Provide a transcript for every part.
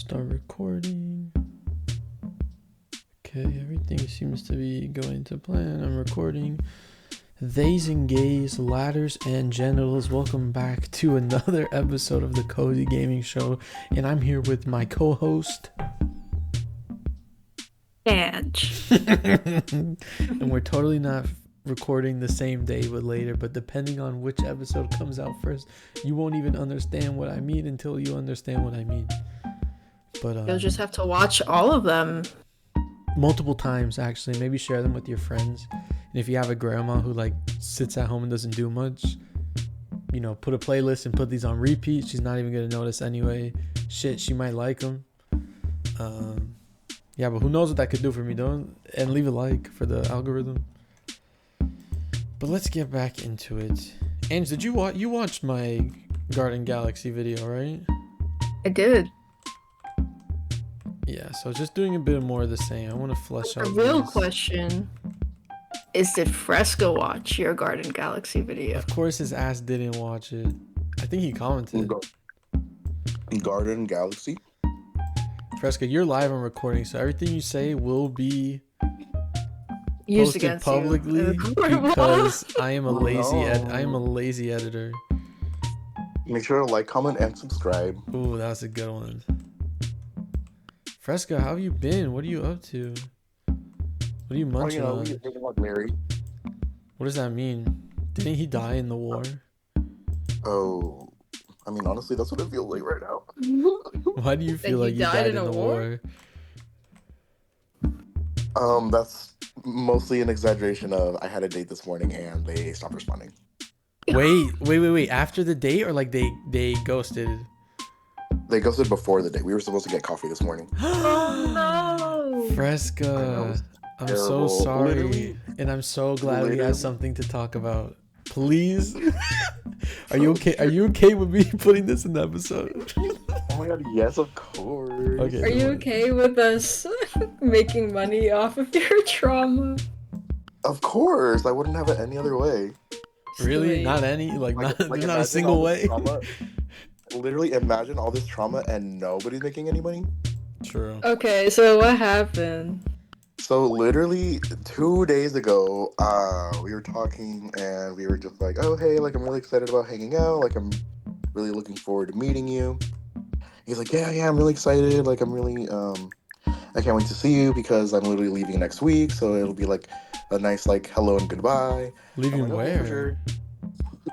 start recording. Okay, everything seems to be going to plan. I'm recording. Theys and gays, ladders and genitals. Welcome back to another episode of the Cozy Gaming Show, and I'm here with my co-host Ange. and we're totally not recording the same day but later, but depending on which episode comes out first, you won't even understand what I mean until you understand what I mean. But You'll just have to watch all of them. multiple times, actually. Maybe share them with your friends. And if you have a grandma who like sits at home and doesn't do much, you know, put a playlist and put these on repeat. She's not even gonna notice anyway. Shit, she might like them. Yeah, but who knows what that could do for me? Don't and leave a like for the algorithm. But let's get back into it. Ange, did you watched my Garden Galaxy video, right? I did. Yeah, so just doing a bit more of the same. I want to flesh out A real these. question is, did Fresco watch your Garden Galaxy video? Of course his ass didn't watch it. I think he commented. Garden Galaxy? Fresca, you're live on recording, so everything you say will be Used posted against publicly you. because I am a lazy No. I am a lazy editor. Make sure to like, comment, and subscribe. Ooh, that was a good one. Fresca, how have you been? What are you up to? What are you munching on? we think about Larry. What does that mean? Didn't he die in the war? Oh, I mean, honestly, that's what it feels like right now. Why do you feel he like you died in the war? That's mostly an exaggeration of I had a date this morning and they stopped responding. Wait. After the date or like they ghosted? They ghosted before the date. We were supposed to get coffee this morning. Oh no! Fresca, I'm so terrible. sorry, Literally- and I'm so glad we have literally- something to talk about. Please, are you okay? Are you okay with me putting this in the episode? Oh my god, yes, of course. Okay. Are you okay with us making money off of your trauma? Of course, I wouldn't have it any other way. Really? Sweet. Not any? Like not Like, not a imagine single all this way. trauma- Literally, imagine all this trauma and nobody's making any money. True. Okay, so what happened? So literally 2 days ago, we were talking and we were just like, oh, hey, like, I'm really excited about hanging out. Like, I'm really looking forward to meeting you. He's like, yeah, I'm really excited. Like, I'm really, I can't wait to see you because I'm literally leaving next week. So it'll be like a nice, like, hello and goodbye. Leaving I'm like, okay, where? for sure.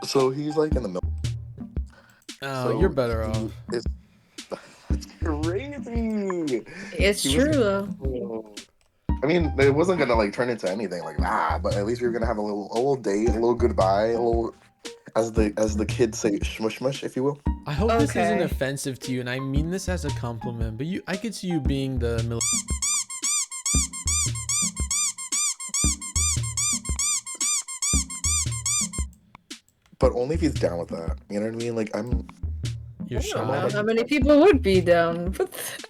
So he's like in the middle. Oh, So you're better he off. is- It's crazy. It's He was- true though. I mean, it wasn't gonna like turn into anything like that, but at least we were gonna have a little date, a little goodbye, a little, as the kids say, shmush shmush, if you will. I hope this isn't Okay. offensive to you, and I mean this as a compliment. But I could see you being the But only if he's down with that. You know what I mean? Like you're I don't know shy. how many people would be down with that.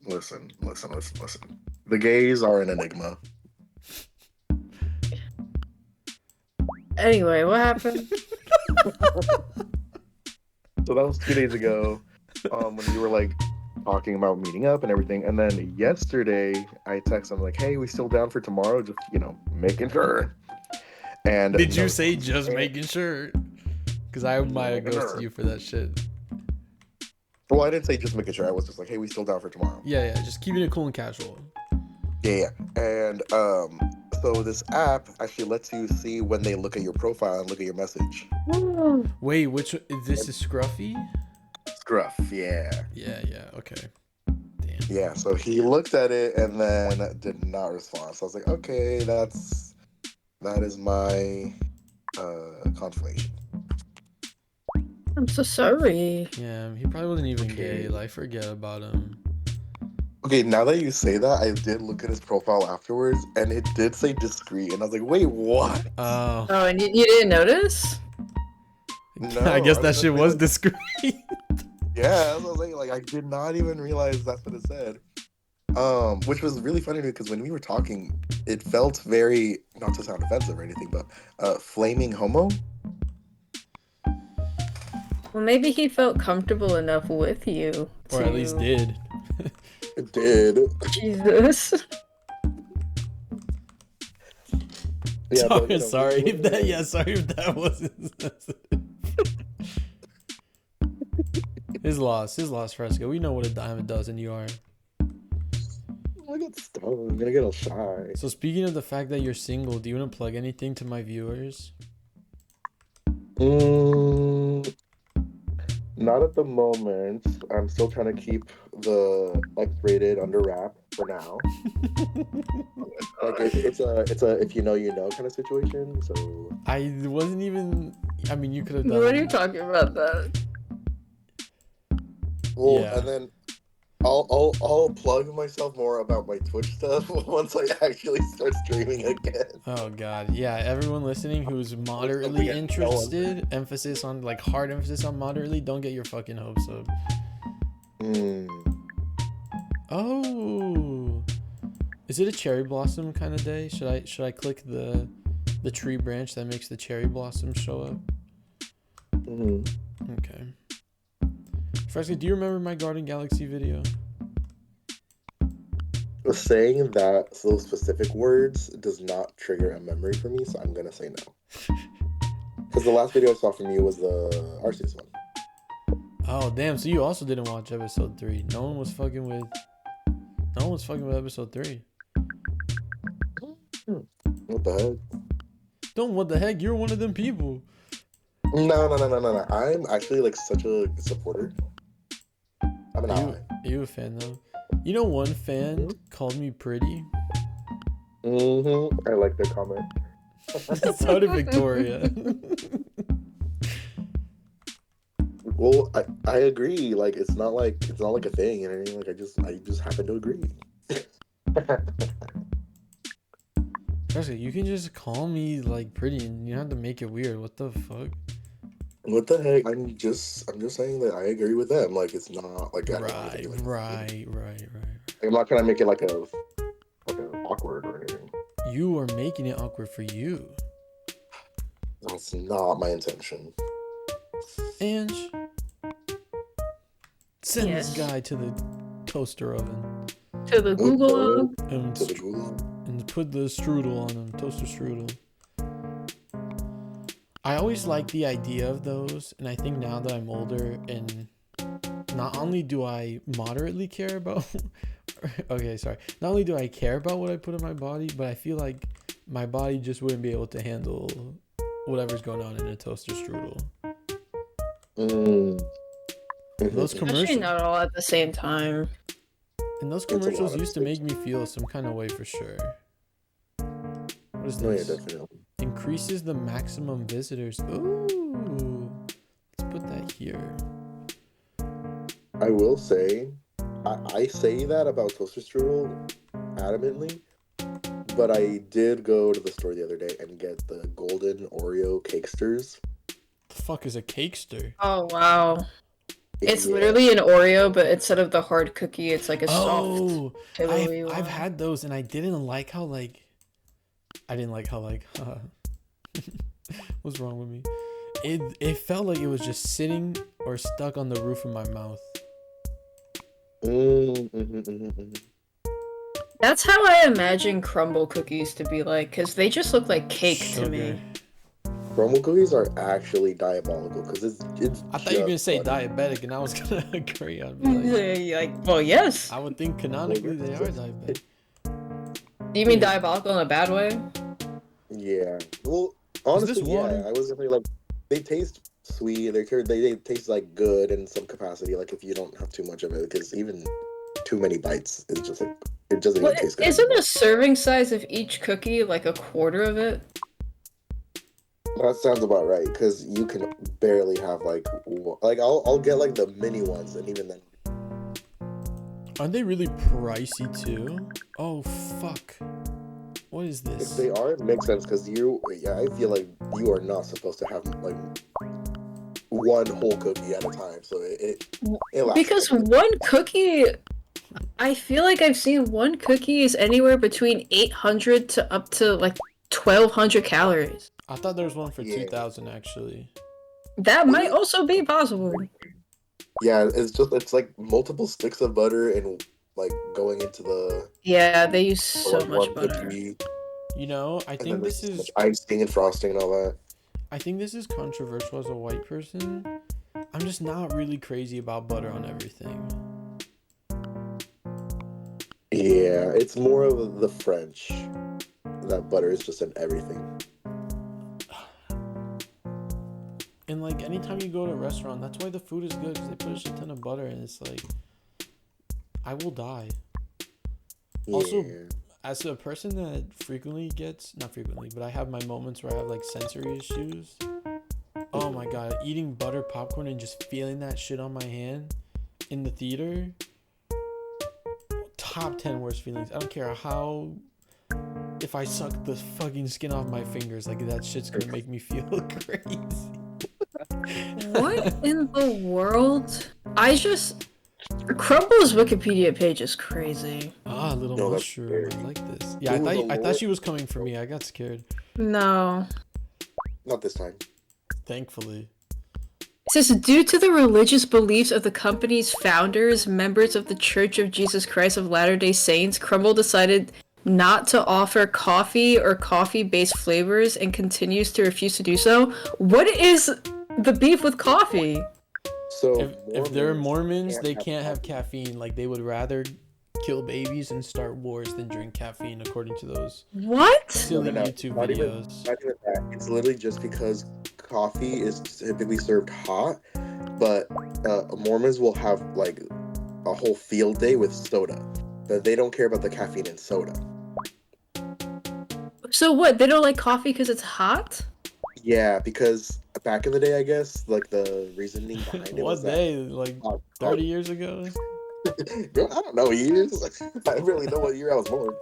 listen. The gays are an enigma. Anyway, what happened? So that was 2 days ago, when we were like talking about meeting up and everything. And then yesterday, I text him like, "Hey, we still down for tomorrow?" Just making sure. And Did you no, say just making sure? Because I might have ghosted you for that shit. Well, I didn't say just making sure. I was just like, "Hey, we still down for tomorrow?" Yeah, just keeping it cool and casual. Yeah. And so this app actually lets you see when they look at your profile and look at your message. Wait, this is Scruffy? Scruff, yeah. Yeah, okay. Damn. Yeah, so he looked at it and then did not respond. So I was like, okay, that is my confirmation. I'm so sorry. Yeah, he probably wasn't even Okay. gay. Like, forget about him. Okay, now that you say that, I did look at his profile afterwards and it did say discreet. And I was like, wait, what? Oh. Oh, and you didn't notice? No, I guess I that was shit just was like- discreet. Yeah, I was like, I did not even realize that's what it said. Which was really funny to me because when we were talking, it felt very, not to sound offensive or anything, but flaming homo. Well, maybe he felt comfortable enough with you Or at least did. It did. Jesus. Yeah, but, you know, sorry if that. Yeah, sorry if that wasn't sensitive. His loss, Fresco. We know what a diamond does, and you are. I got stoned. I'm gonna get all shy. So speaking of the fact that you're single, do you want to plug anything to my viewers? Not at the moment. I'm still trying to keep the X-rated under wrap for now. Like it's a if you know you know kind of situation. So I wasn't even. I mean, you could have done. What are you talking about that? well, Yeah. and then I'll plug myself more about my Twitch stuff once I actually start streaming again. Oh god, yeah. Everyone listening who's moderately interested, emphasis on like hard emphasis on moderately. Don't get your fucking hopes up. Oh, is it a cherry blossom kind of day? Should I click the tree branch that makes the cherry blossom show up? Okay. Fresco, do you remember my Garden Galaxy video? Saying that those specific words does not trigger a memory for me, so I'm gonna say no. Because the last video I saw from you was the Arceus one. Oh damn! So you also didn't watch episode 3. No one was fucking with episode 3. What the heck? Don't what the heck? You're one of them people. No. I'm actually like such a supporter. I'm an ally. You a fan though? You know, one fan called me pretty. I like their comment. So did Victoria. Well, I agree. Like it's not like a thing, you know what I mean? Like I just happen to agree. Fresco, you can just call me like pretty, and you don't have to make it weird. What the fuck? What the heck? I'm just saying that I agree with them. Like it's not like Right. I'm not trying to make it like a awkward or anything. You are making it awkward for you. That's not my intention. Ange, send Yes. this guy to the toaster oven. To the Google. And, To the Google. and put the strudel on him, toaster strudel. I always liked the idea of those, and I think now that I'm older and not only do I moderately care about not only do I care about what I put in my body, but I feel like my body just wouldn't be able to handle whatever's going on in a toaster strudel. Those Actually, commercials, not all at the same time. and those commercials used to make me feel some kind of way for sure. What is Oh yeah, this? definitely. Increases the maximum visitors. Ooh, let's put that here. I will say, I say that about toaster strudel adamantly, but I did go to the store the other day and get the golden Oreo cakesters. The fuck is a cakester? Oh wow. It's Yeah. literally an Oreo, but instead of the hard cookie, it's like a soft. Oh, pillowy I've one. had those, and I didn't like how what's wrong with me? It felt like it was just sitting or stuck on the roof of my mouth. That's how I imagine crumble cookies to be like, because they just look like cake to me. Crumble cookies are actually diabolical because it's. I thought you were gonna say butter. diabetic, and I was gonna agree. I'd be like, Well, yes. I would think canonically they are diabetic. Do you mean diabolical in a bad way? Yeah. Well, honestly, water? yeah. I was definitely like, they taste sweet. They taste like good in some capacity. Like if you don't have too much of it, because even too many bites, it's just like it doesn't Well, even taste good. isn't the serving size of each cookie like a quarter of it? That sounds about right because you can barely have like I'll get like the mini ones, and even then. Aren't they really pricey too? Oh fuck! What is If this? they are, it makes sense because I feel like you are not supposed to have like one whole cookie at a time. So it lasts. Because one cookie, I feel like I've seen one cookie is anywhere between 800 to up to like 1200 calories. I thought there was one for Yeah. 2,000 actually. That might also be possible. Yeah, it's like multiple sticks of butter and like going into the Yeah, they use so like much one butter. cookie, You know, and then there's so much icing and frosting and all that. I think this is controversial as a white person. I'm just not really crazy about butter on everything. Yeah, it's more of the French that butter is just in everything. And like anytime you go to a restaurant, that's why the food is good because they put a shit ton of butter and it's like, I will die. Also, Yeah. as a person that frequently gets, not frequently, but I have my moments where I have like sensory issues. Oh my god, eating butter popcorn and just feeling that shit on my hand in the theater. Top 10 worst feelings. I don't care how. If I suck the fucking skin off my fingers, like that shit's gonna make me feel crazy. What in the world? Crumble's Wikipedia page is crazy. Ah, little No, that's mushroom. scary. I like this. Yeah, Ooh, I thought she was coming for me. I got scared. No. Not this time. Thankfully. It says, due to the religious beliefs of the company's founders, members of the Church of Jesus Christ of Latter-day Saints, Crumble decided not to offer coffee or coffee-based flavors and continues to refuse to do so. What is the beef with coffee? So If they're Mormons, can't they have can't have coffee. caffeine. Like they would rather kill babies and start wars than drink caffeine, according to those What? silly No. YouTube Not even, videos. not even that. It's literally just because coffee is typically served hot, but Mormons will have like a whole field day with soda. But they don't care about the caffeine in soda. So what? They don't like coffee because it's hot? Yeah, because back in the day, I guess, like the reasoning behind it was What day? Like that 30 years ago? Bro, I don't know years. I really know what year I was born.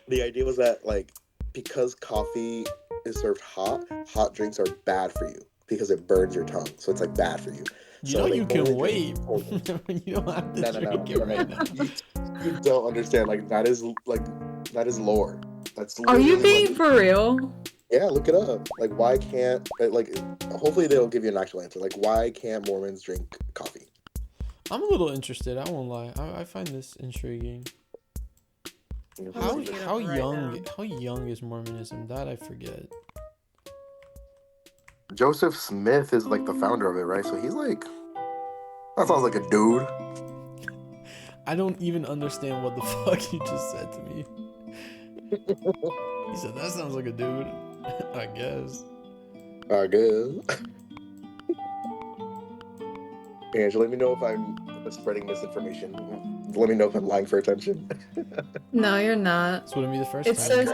The idea was that like because coffee is served hot, hot drinks are bad for you because it burns your tongue. So it's like bad for you. You So know they you can only wait. drink You don't have to No. drink it right now. You don't understand. Like that is lore. That's Are you literally being for real? Yeah, look it up. Like why can't like hopefully they'll give you an actual answer. Like why can't Mormons drink coffee? I'm a little interested. I won't lie. I find this intriguing. How looking it how up right young now. how young is Mormonism? That I forget. Joseph Smith is like the founder of it, right? So he's like that sounds like a dude. I don't even understand what the fuck you just said to me. He said that sounds like a dude. I guess. I guess. Angela, let me know if I'm spreading misinformation. Let me know if I'm lying for attention. No, you're not. This wouldn't be the first It time. says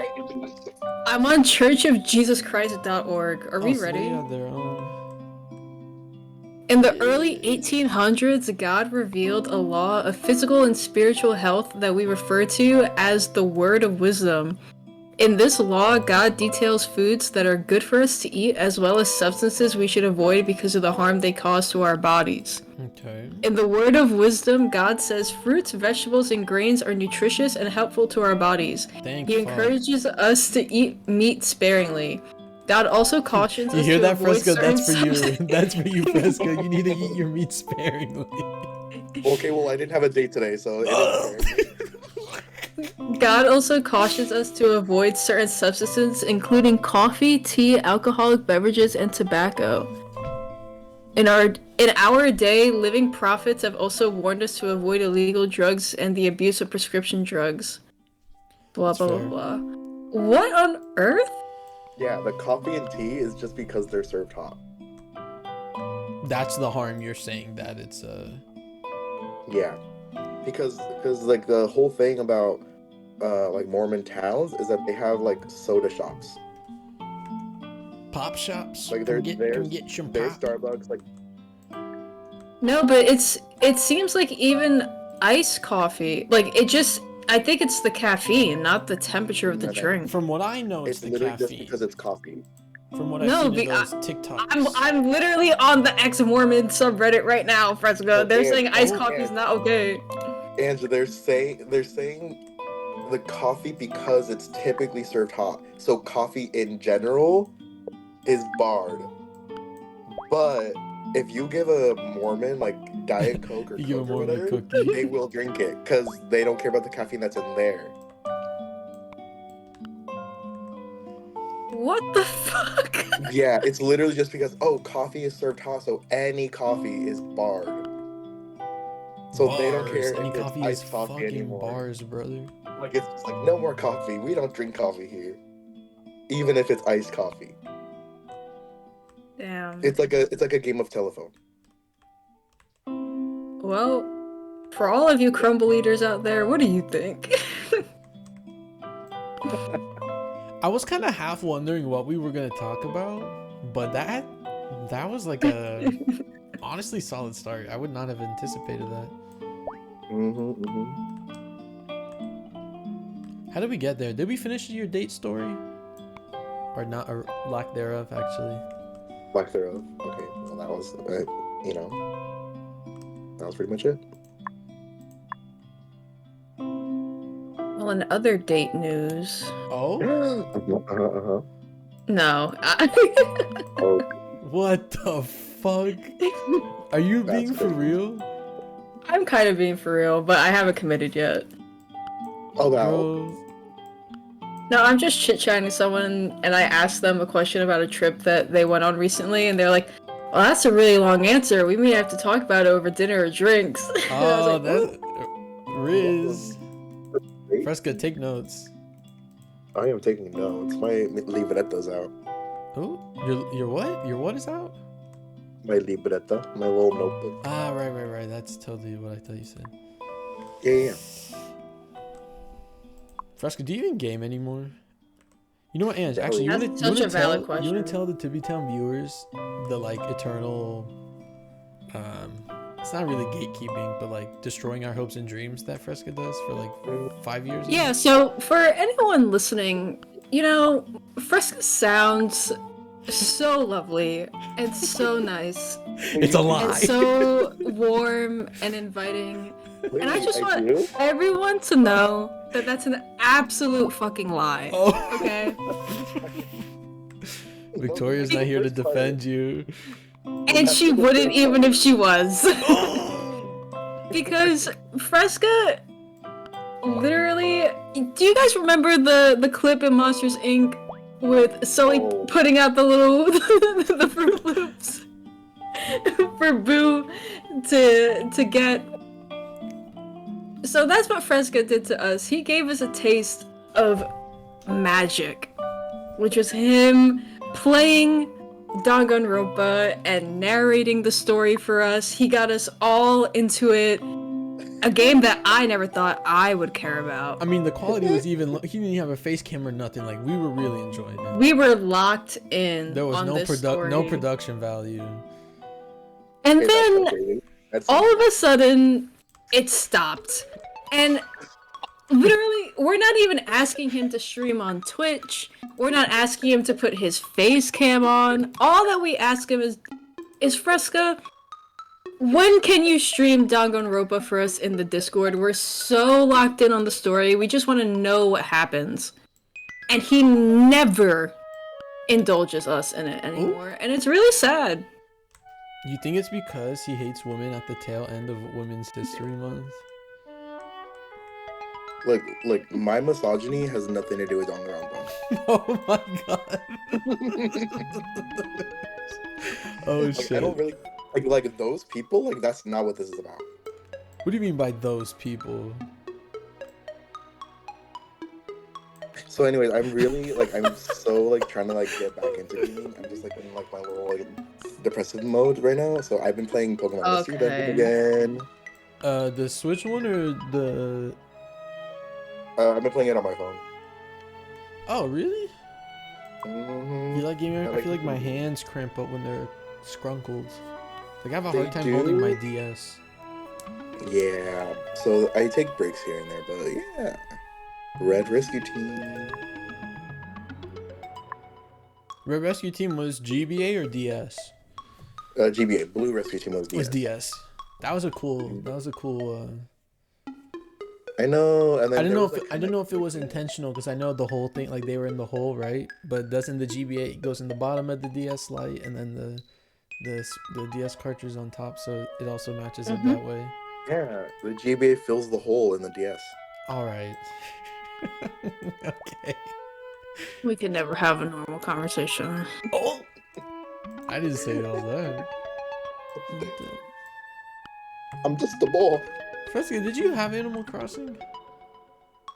I'm on churchofjesuschrist.org. Are we Oh, so they ready? have their own. In the early 1800s, God revealed a law of physical and spiritual health that we refer to as the Word of Wisdom. In this law, God details foods that are good for us to eat as well as substances we should avoid because of the harm they cause to our bodies. Okay. In the Word of Wisdom, God says fruits, vegetables, and grains are nutritious and helpful to our bodies. Thank He fuck. encourages us to eat meat sparingly. God also cautions You us hear to that, avoid Fresco? certain That's for you. substances. That's for you, Fresco. You need to eat your meat sparingly. Okay, well I didn't have a date today, so it is fair. God also cautions us to avoid certain substances, including coffee, tea, alcoholic beverages, and tobacco. In our day, living prophets have also warned us to avoid illegal drugs and the abuse of prescription drugs. Blah That's blah blah fair. blah. What on earth? Yeah, the coffee and tea is just because they're served hot. That's the harm you're saying that it's Yeah, because like the whole thing about like Mormon towns is that they have like soda shops. pop shops. Like Come get some there's pop. Starbucks. Like No, but it seems like even iced coffee, like I think it's the caffeine, not the temperature of the No. drink. From what I know, it's, it's the literally caffeine. just because it's coffee. From what No, I've seen in be- those TikToks. I'm literally on the ex-Mormon subreddit right now, Fresco. They're Okay, saying iced oh, coffee is yeah. not okay. And they're saying the coffee because it's typically served hot. So coffee in general is barred But if you give a Mormon like Diet Coke or You give a Coke or Mormon a whatever, cookie. they will drink it because they don't care about the caffeine that's in there. What the fuck? Yeah, it's literally just because coffee is served hot, so any coffee is barred. So they don't care Any if it's coffee is iced coffee fucking anymore. bars, brother. Like it's just like no more coffee. We don't drink coffee here, even if it's iced coffee. Damn. It's like a game of telephone. Well, for all of you crumble eaters out there, what do you think? I was kind of half wondering what we were gonna talk about, but that was like a honestly solid start. I would not have anticipated that. How did we get there? Did we finish your date story, or not, or lack thereof? Actually, Lack thereof. Okay, well that was that was pretty much it. Well, in other date news, oh, no. Oh, what the fuck? Are you That's being for crazy. real? I'm kind of being for real, but I haven't committed yet. oh wow. Bro, No, I'm just chit-chatting with someone, and I asked them a question about a trip that they went on recently, and they're like, well, that's a really long answer. We may have to talk about it over dinner or drinks. And I was oh, like, that Riz. Wait, Fresca, take notes. I am taking notes. My libretta's out. Oh, your what? Your what is out? My libretta, my little notebook. Ah, right. That's totally what I thought you said. Yeah. Fresca, do you even game anymore? You know what, Ange? No. Actually, That's such a valid question. You want to tell the Tibby Town viewers the like eternal, it's not really gatekeeping, but like destroying our hopes and dreams that Fresca does for like 5 years. now? yeah, so for anyone listening, Fresca sounds so lovely and so nice It's a lie. and so warm and inviting. Wait, And I just want do? everyone to know that that's an absolute fucking lie. Oh. Okay? Victoria's not here to defend you. And she wouldn't even if she was. Because Fresca literally, do you guys remember the clip in Monsters Inc. with Sully Oh. putting out the little the Fruit Loops for Boo to get? So that's what Fresca did to us. He gave us a taste of magic, which was him playing Danganronpa and narrating the story for us. He got us all into it. A game that I never thought I would care about. I mean, the quality was even. He didn't even have a face cam or nothing. Like we were really enjoying it. We were locked in. There was on no this story. no production value. And Hey, then that's crazy. That's all of a sudden, it stopped. And literally, we're not even asking him to stream on Twitch. We're not asking him to put his face cam on. All that we ask him is Fresca, when can you stream Danganronpa for us in the Discord? We're so locked in on the story. We just want to know what happens. And he never indulges us in it anymore. And it's really sad. You think it's because he hates women at the tail end of Women's History Month? Like my misogyny has nothing to do with Danganronpa. Oh my god. Oh Like, shit. I don't really like those people. Like that's not what this is about. What do you mean by those people? So, anyways, I'm really I'm so trying to get back into gaming. I'm just in my little depressive mode right now. So I've been playing Pokemon Mystery Okay. Dungeon again. The Switch one or the? I've been playing it on my phone. Oh really? Mm-hmm. You like gaming? I I like feel like my gaming. hands cramp up when they're scrunkled. Like I have a They hard time holding do? my DS. Yeah. So I take breaks here and there, but yeah. Red Rescue Team. Red Rescue Team was GBA or DS? GBA. Blue Rescue Team was DS. Was DS. That was a cool. I know. And then I didn't there know was, if I didn't know if it was intentional because I know the whole thing, like they were in the hole, right? But doesn't the GBA goes in the bottom of the DS light and then the DS cartridge on top, so it also matches up Mhm. that way. Yeah, the GBA fills the hole in the DS. All right. Okay. We could never have a normal conversation. Oh, I didn't say all that. I'm just a ball. Fresca, did you have Animal Crossing?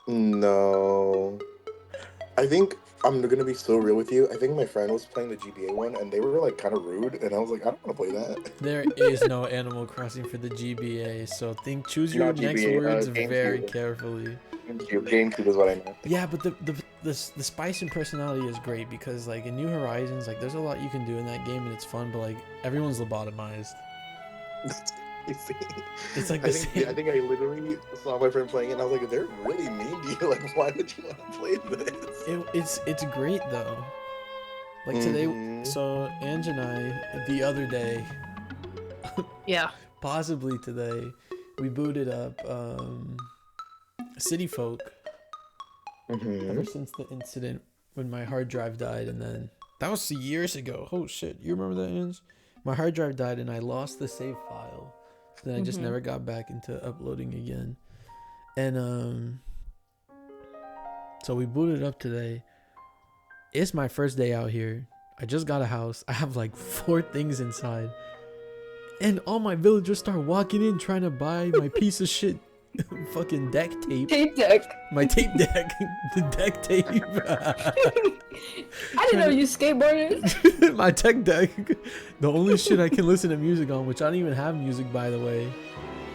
No. I think I'm gonna be so real with you. I think my friend was playing the GBA one, and they were like kind of rude, and I was like, I don't want to play that. There is no Animal Crossing for the GBA, so choose your Not next GBA, words GameCube. very carefully. GameCube is what I meant. Yeah, but the spice and personality is great because like in New Horizons, like there's a lot you can do in that game and it's fun, but like everyone's lobotomized. It's like the same. I think I literally saw my friend playing it, and I was like, they're really mean to you. Like, why would you want to play this? It's great though. Like today, Mhm. so Ange and I the other day, Yeah. possibly today, we booted up City Folk. Mhm. Ever since the incident when my hard drive died, and then that was years ago. Oh shit, you remember that, Ange? My hard drive died and I lost the save file. Then I just Mhm. never got back into uploading again. And so we booted up today. It's my first day out here. I just got a house. I have like 4 things inside. And all my villagers start walking in trying to buy my piece of shit fucking deck tape. Tape deck. My tape deck. The deck tape. I didn't know you skateboarded. My tech deck. The only shit I can listen to music on, which I don't even have music, by the way.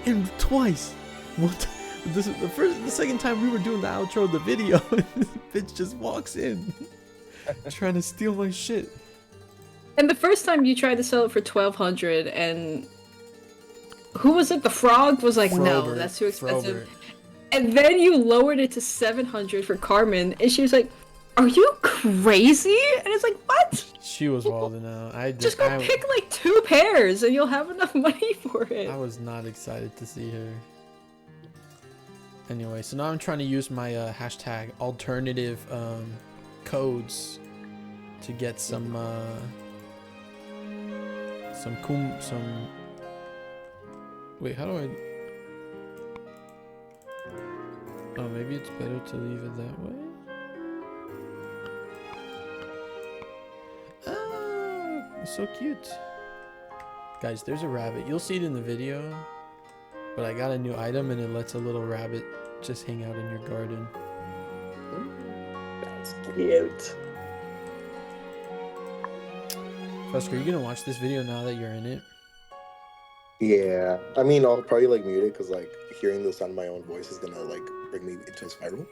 And twice. What? The second time we were doing the outro of the video, this bitch just walks in, trying to steal my shit. And the first time you tried to sell it for 1,200, and who was it? The frog was like, no, Frobert, that's too expensive. Frobert. And then you lowered it to 700 for Carmen, and she was like, "Are you crazy?" And it's like, "What? She was wilding out. Just go pick like 2 pairs, and you'll have enough money for it." I was not excited to see her. Anyway, so now I'm trying to use my hashtag alternative codes to get some wait, how do I? Oh, maybe it's better to leave it that way. Ah, it's so cute. Guys, there's a rabbit. You'll see it in the video, but I got a new item and it lets a little rabbit just hang out in your garden. That's cute. Fusker, are you gonna watch this video now that you're in it? Yeah, I mean, I'll probably like mute it because like hearing the sound of my own voice is gonna like bring me into a spiral.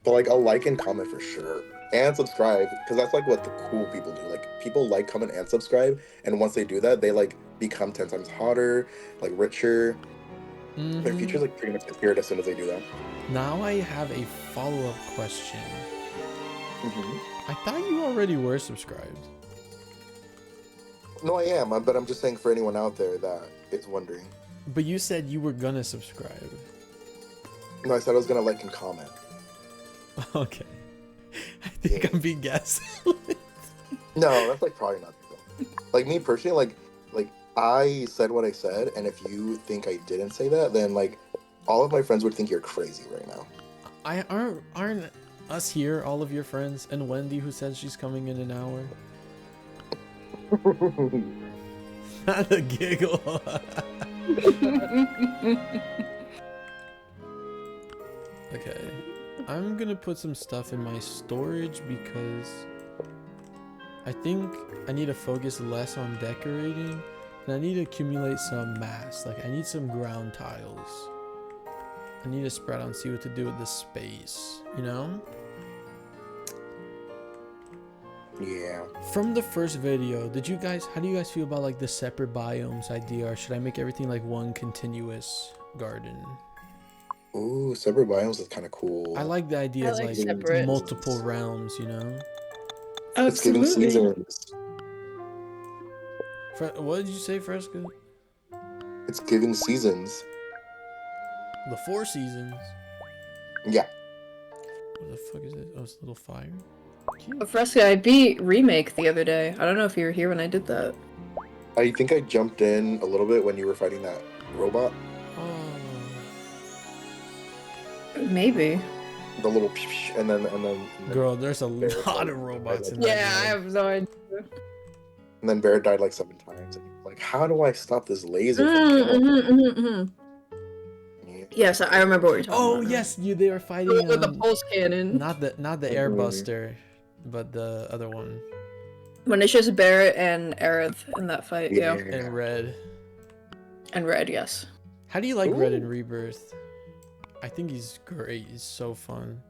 But like, I'll like and comment for sure, and subscribe because that's like what the cool people do. Like, people like, comment, and subscribe, and once they do that, they like become 10 times hotter, like richer. Their future's like pretty much appeared as soon as they do that. Now I have a follow-up question. Mm-hmm. I thought you already were subscribed. No, I am, but I'm just saying for anyone out there that is wondering. But you said you were gonna subscribe. No, I said I was gonna like and comment. Okay. I think Yeah. I'm being gaslit. No, that's like probably not true. Like me personally, like I said what I said, and if you think I didn't say that, then like all of my friends would think you're crazy right now. Aren't us here all of your friends, and Wendy who says she's coming in an hour? Not a giggle. Okay. I'm gonna put some stuff in my storage because I think I need to focus less on decorating and I need to accumulate some mass. Like, I need some ground tiles. I need to spread out and see what to do with this space, you know? Yeah. From the first video, how do you guys feel about like the separate biomes idea, or should I make everything like one continuous garden? Ooh, separate biomes is kind of cool. I like the idea I of like like separate. multiple realms, you know? It's giving Absolutely. seasons. What did you say, Fresca? It's giving seasons. The 4 seasons. Yeah. What the fuck is this? Oh, it's a little fire. Cute. Fresca, I beat Remake the other day. I don't know if you were here when I did that. I think I jumped in a little bit when you were fighting that robot. Oh, Maybe. The little and then girl, there's a Barrett lot died, of robots like, in that Yeah, I game. have no idea. and then Barrett died like 7 times. And you're like, how do I stop this laser from Mm, killing me? Yes, I remember what you're talking Oh about. now. yes, they were fighting With the pulse cannon. not the Mhm. Airbuster, but the other one. When it's just Barrett and Aerith in that fight, yeah. And Red. And Red, yes. How do you like Red in Ooh. Rebirth? I think he's great. He's so fun.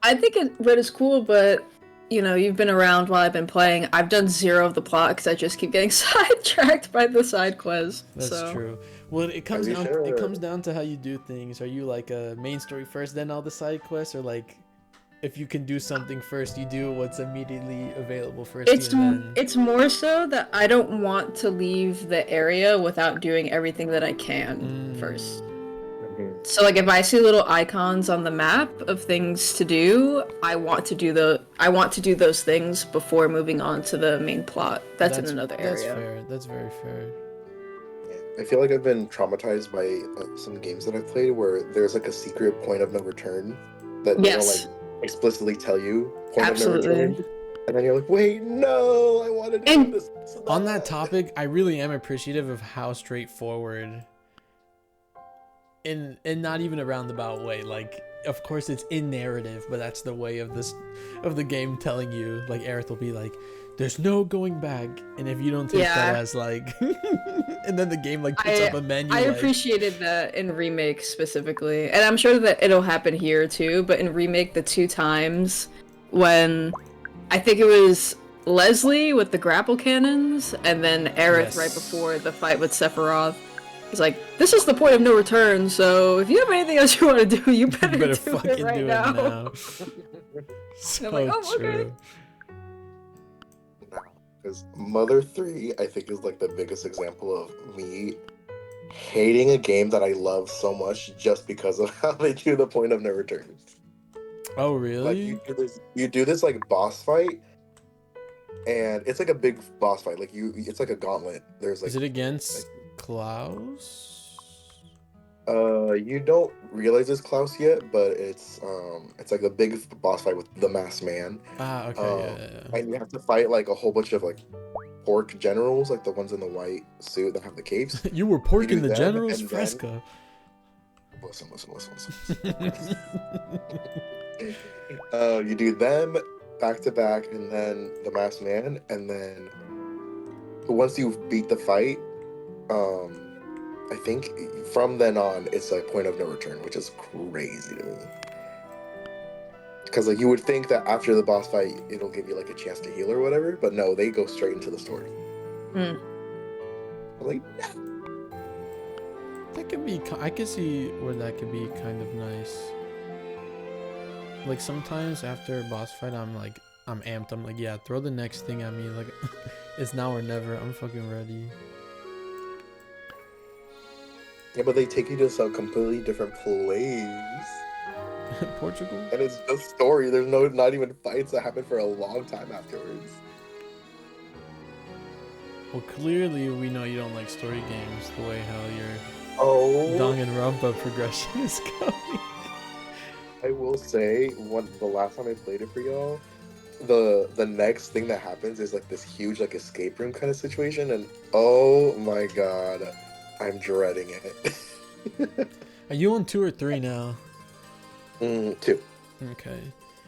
I think Red is cool, but you know, you've been around while I've been playing. I've done zero of the plot because I just keep getting sidetracked by the side quests. That's so. true. Well, it comes Are you down. sure? It comes down to how you do things. Are you like a main story first, then all the side quests, or like, if you can do something first, you do what's immediately available first. It's more so that I don't want to leave the area without doing everything that I can first. Mhm. So like if I see little icons on the map of things to do, I want to do those things before moving on to the main plot. That's in another area. That's fair. That's very fair. I feel like I've been traumatized by some games that I've played where there's like a secret point of no return that they don't Yes. like explicitly tell you point Absolutely. of no return, and then you're like, wait, no, I wanted to do And- this. On that topic, I really am appreciative of how straightforward, in not even a roundabout way. Like, of course, it's in narrative, but that's the way of the game telling you. Like, Aerith will be like, "There's no going back," and if you don't take that Yeah. as like, and then the game like puts up a menu. I like, appreciated that in Remake specifically, and I'm sure that it'll happen here too, but in Remake the 2 times when I think it was Leslie with the grapple cannons, and then Aerith right Yes. before the fight with Sephiroth. He's like, this is the point of no return, so if you have anything else you want to do, you better, you better do fucking it right do now. it now. So like, oh, okay. true. Because Mother 3, I think, is like the biggest example of me hating a game that I love so much just because of how they do the point of no return. Oh Like really? you do this like boss fight, and it's like a big boss fight. Like it's like a gauntlet. There's like Is it against Klaus? you don't realize it's Klaus yet, but it's like a big boss fight with the Masked Man. Ah, okay, yeah. And you have to fight like a whole bunch of like pork generals, like the ones in the white suit that have the capes. You were porking do the them, generals, and then- Fresca. Listen. You do them back to back, and then the Masked Man, and then once you beat the fight, I think from then on it's a point of no return, which is crazy to me. Because like you would think that after the boss fight it'll give you like a chance to heal or whatever, but no, they go straight into the story. Hmm. I'm like, That could be. I could see where that could be kind of nice. Like sometimes after a boss fight, I'm amped. I'm like, yeah, throw the next thing at me. Like, it's now or never. I'm fucking ready. yeah, but they take you to some completely different place, Portugal. and it's just story. There's not even fights that happen for a long time afterwards. Well, clearly we know you don't like story games the way how your Oh, Danganronpa progression is going. I will say, the last time I played it for y'all, the next thing that happens is like this huge like escape room kind of situation, and oh my god, I'm dreading it. Are you on 2 or 3 now? 2. Okay.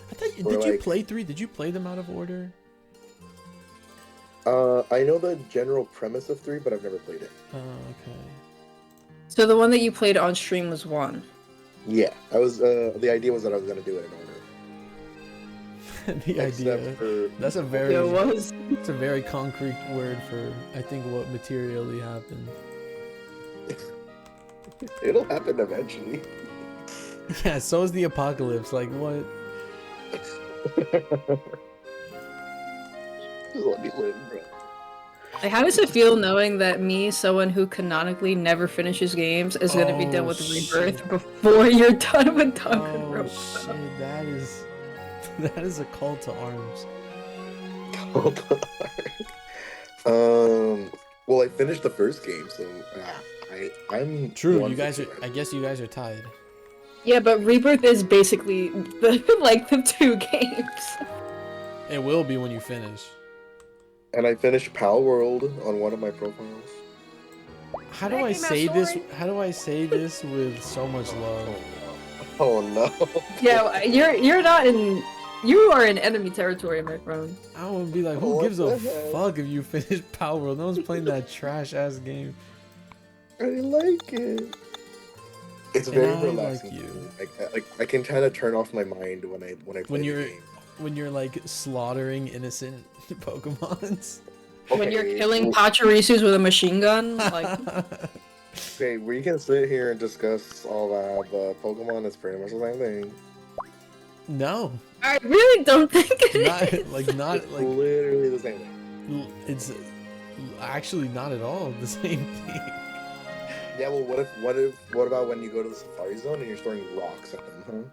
I thought Or did you like- play 3? Did you play them out of order? I know the general premise of 3, but I've never played it. Oh, okay. So the one that you played on stream was 1. Yeah, I was. The idea was that I was gonna do it in order. The idea. Except for That's a very. It was. It's a very concrete word for I think what materially happened. it'll happen eventually. Yeah, so is the apocalypse. Like what? Just let me live, bro. Like, how does it feel knowing that me, someone who canonically never finishes games, is gonna be done Oh, with shit. Rebirth before you're done with Oh Danganronpa? shit! That is a call to arms. Um, Well, I finished the first game, so I'm True, one you for guys two are. right I now. guess you guys are tied. Yeah, but Rebirth is basically the two games. It will be when you finish. And I finished Pal World on one of my profiles. How do That I game has say this? story. How do I say this with so much love? Oh no. Yeah, you're not in. You are in enemy territory, my friend. I would be like, who What gives a the heck? fuck if you finish Power World? No one's playing that trash ass game. I like it. It's And very I relaxing. like you. I can kind of turn off my mind when I play When the you're game. when you're like slaughtering innocent Pokemons. When you're Okay, killing Pachirisus with a machine gun, like okay, we can sit here and discuss all that, but Pokemon is pretty much the same thing. No, I really don't think it not is. not It's like literally the same thing. it's actually not at all the same thing. Yeah, well, what about when you go to the Safari Zone and you're throwing rocks at them,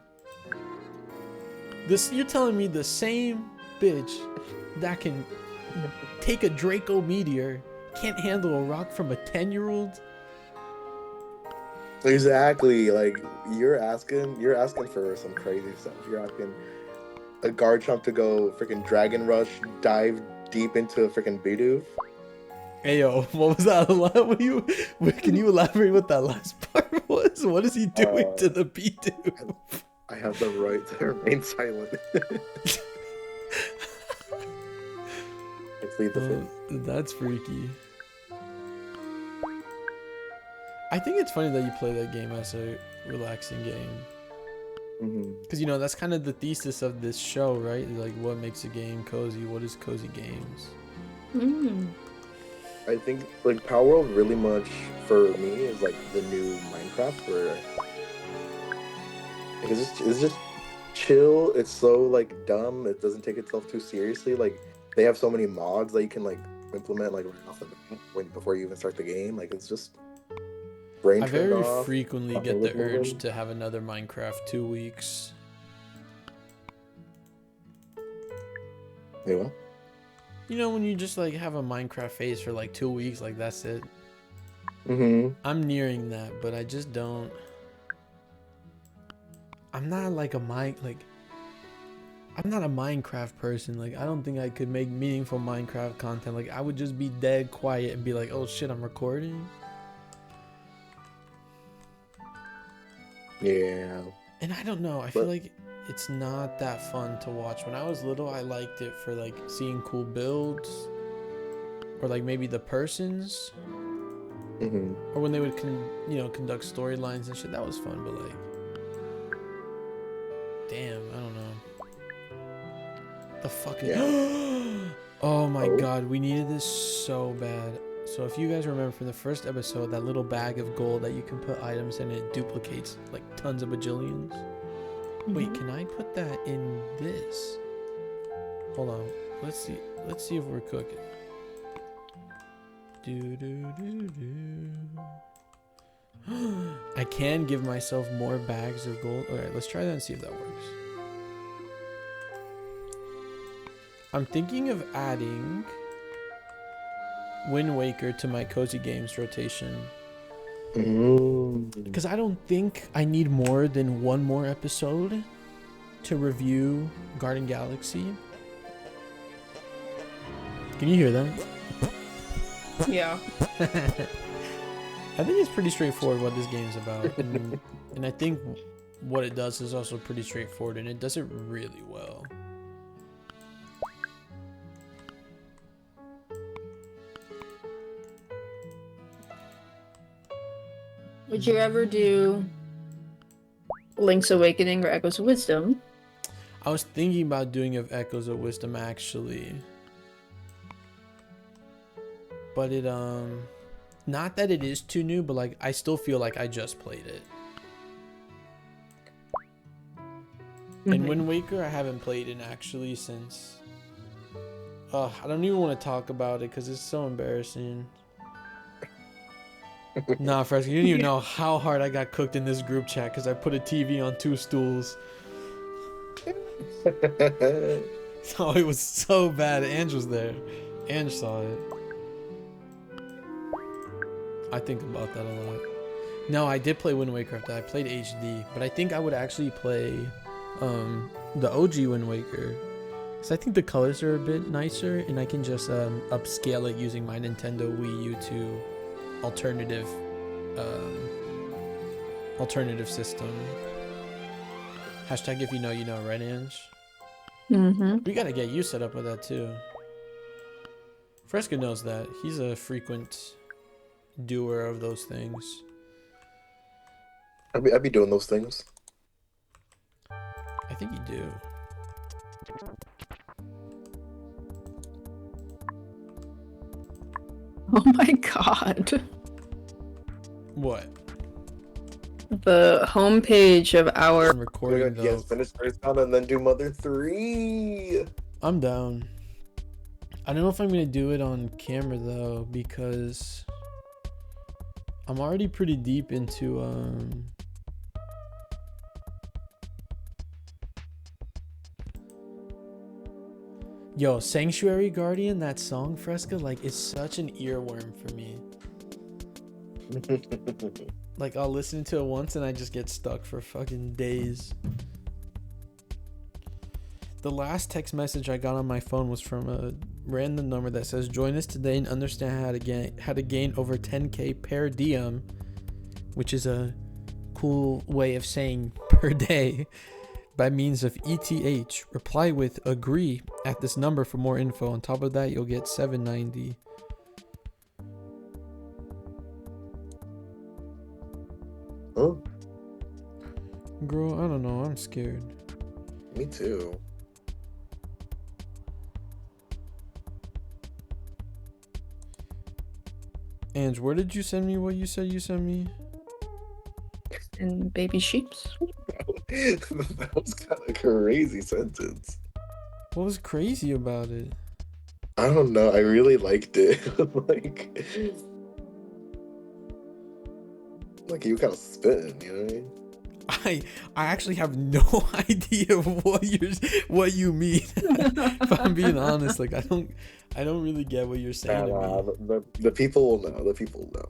huh? This you're telling me the same bitch that can take a Draco Meteor can't handle a rock from a 10-year-old? Exactly. Like you're asking for some crazy stuff. You're asking a Garchomp to go freaking Dragon Rush, dive deep into a freaking Bidoof. Hey yo, what was that? Can you elaborate what that last part was? What is he doing to the Bidoof? I have the right to remain silent. I plead the fifth. That's freaky. I think it's funny that you play that game as a relaxing game. Mm-hmm. Because, you know, that's kind of the thesis of this show, right? Like, what makes a game cozy? What is cozy games? Mm. I think like Power World really much for me is like the new Minecraft where it's just chill. It's so like dumb. It doesn't take itself too seriously. Like they have so many mods that you can like implement like right off the bat before you even start the game. Like it's just brain I turned very off. frequently nothing get the was moving. urge to have another Minecraft 2 weeks. Anyway. You know, when you just like have a Minecraft phase for like 2 weeks, like that's it. Mm-hmm. I'm nearing that, but I just don't. I'm not like I'm not a Minecraft person. Like I don't think I could make meaningful Minecraft content. Like I would just be dead quiet and be like, "Oh shit, I'm recording." Yeah. And I don't know. I feel like it's not that fun to watch. When I was little, I liked it for like seeing cool builds, or like maybe the persons, Mm-hmm. or when they would conduct storylines and shit. That was fun, but like, damn, I don't know. The fucking oh my god, we needed this so bad. So if you guys remember from the first episode, that little bag of gold that you can put items in, it duplicates like tons of bajillions. Wait, can I put that in this? Hold on. Let's see if we're cooking. I can give myself more bags of gold. Alright, let's try that and see if that works. I'm thinking of adding Wind Waker to my Cozy Games rotation. Because I don't think I need more than one more episode to review Garden Galaxy. Can you hear that? Yeah. I think it's pretty straightforward what this game is about. And I think what it does is also pretty straightforward, and it does it really well. Would you ever do Link's Awakening or Echoes of Wisdom? I was thinking about doing of Echoes of Wisdom actually. But it not that it is too new, but like I still feel like I just played it. And Wind Waker I haven't played in actually since I don't even want to talk about it because it's so embarrassing. Nah, Fresco, you don't even know how hard I got cooked in this group chat because I put a TV on 2 stools. Oh, it was so bad. Ange was there. Ange saw it. I think about that a lot. No, I did play Wind Waker after I played HD, but I think I would actually play the OG Wind Waker. Because I think the colors are a bit nicer, and I can just upscale it using my Nintendo Wii U to alternative system. Hashtag if you know, you know, right, Ange? Mm-hmm. We gotta get you set up with that too. Fresca knows that. He's a frequent doer of those things. I'd be doing those things. I think you do. Oh my god. What? The homepage of our I'm recording though. Yes, finish first round and then do Mother 3. I'm down. I don't know if I'm gonna do it on camera though, because I'm already pretty deep into Yo, Sanctuary Guardian, that song, Fresca, like, it's such an earworm for me. Like, I'll listen to it once and I just get stuck for fucking days. The last text message I got on my phone was from a random number that says, join us today and understand how to gain over 10k per diem, which is a cool way of saying per day, by means of ETH. Reply with agree at this number for more info. On top of that, you'll get $7.90. Oh, Girl, I don't know. I'm scared. me too. Ange, where did you send me what you said you sent me? and baby sheeps. That was kind of a crazy sentence. What was crazy about it? I don't know. I really liked it. like you kind of spitting, you know what I mean? I actually have no idea what you mean. If I'm being honest, like I don't really get what you're saying to me. The people will know. The people will know.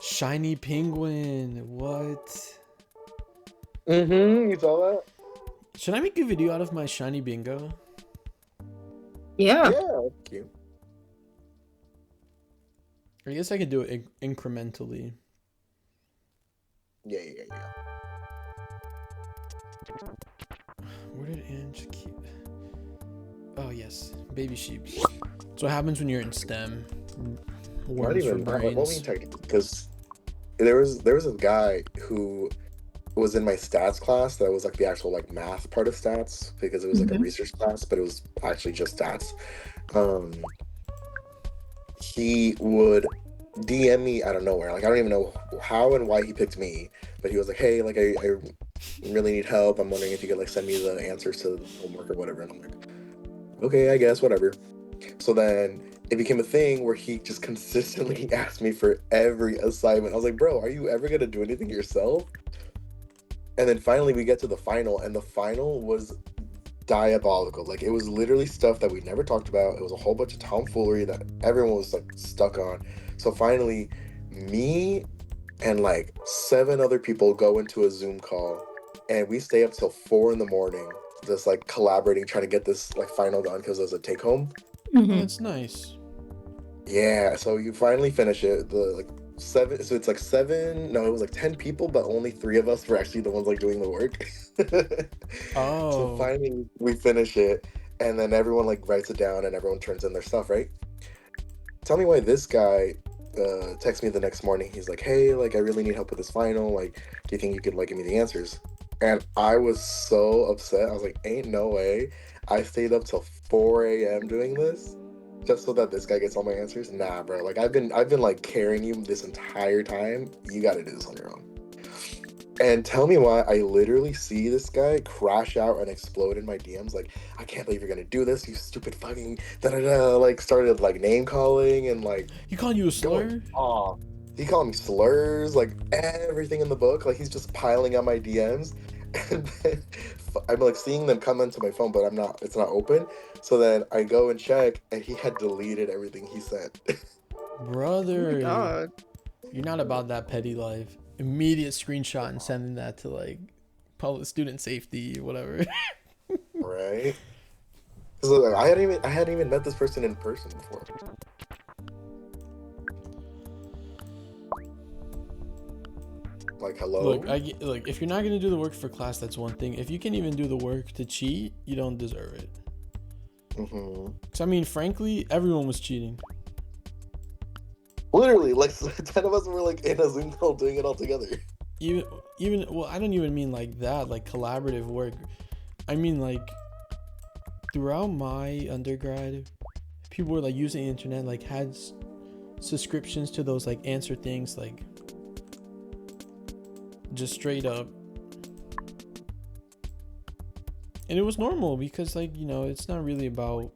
Shiny penguin. What? You saw that? Should I make a video out of my shiny bingo? Yeah. Yeah. Cute. I guess I could do it incrementally. Yeah. Where did Ange keep? Oh yes, baby sheep. That's what happens when you're in STEM. Worms for brains. Because there was a guy who was in my stats class that was like the actual like math part of stats, because it was like a research class, but it was actually just stats. He would DM me out of nowhere. Like I don't even know how and why he picked me, but he was like, hey, like I really need help. I'm wondering if you could like send me the answers to the homework or whatever. And I'm like, okay, I guess, whatever. So then it became a thing where he just consistently asked me for every assignment. I was like, bro, are you ever gonna do anything yourself? And then finally we get to the final, and the final was diabolical. Like it was literally stuff that we never talked about. It was a whole bunch of tomfoolery that everyone was like stuck on. So finally, me and like 7 other people go into a Zoom call, and we stay up till 4 a.m, just like collaborating, trying to get this like final done because it was a take home. Oh, that's nice. Yeah, so you finally finish it. The like 7, so it's like 7. No, it was like 10 people, but only 3 of us were actually the ones like doing the work. Oh. So finally we finish it, and then everyone like writes it down, and everyone turns in their stuff, right? Tell me why this guy texts me the next morning. He's like, hey, like I really need help with this final. Like, do you think you could like give me the answers? And I was so upset. I was like, ain't no way. I stayed up till 4 a.m. doing this just so that this guy gets all my answers. Nah, bro. Like I've been like carrying you this entire time. You gotta do this on your own. And tell me why I literally see this guy crash out and explode in my DMs. Like, I can't believe you're gonna do this, you stupid fucking da-da-da. Like started like name calling and like He calling you a slur? He called me slurs, like everything in the book. Like he's just piling on my DMs. And then I'm like seeing them come into my phone, but it's not open. So then I go and check, and he had deleted everything he sent. Oh my Brother, god. you're not about that petty life. Immediate screenshot and sending that to like public student safety, whatever. Right? Because I hadn't even met this person in person before. Like, hello. Look, if you're not gonna do the work for class, that's one thing. If you can even do the work to cheat, you don't deserve it. Mm-hmm. So I mean, frankly, everyone was cheating. Literally, like 10 of us were like in a Zoom call doing it all together. Even well, I don't even mean like that, like collaborative work. I mean like throughout my undergrad, people were like using the internet, like had subscriptions to those like answer things, like just straight up. And it was normal because like, you know, it's not really about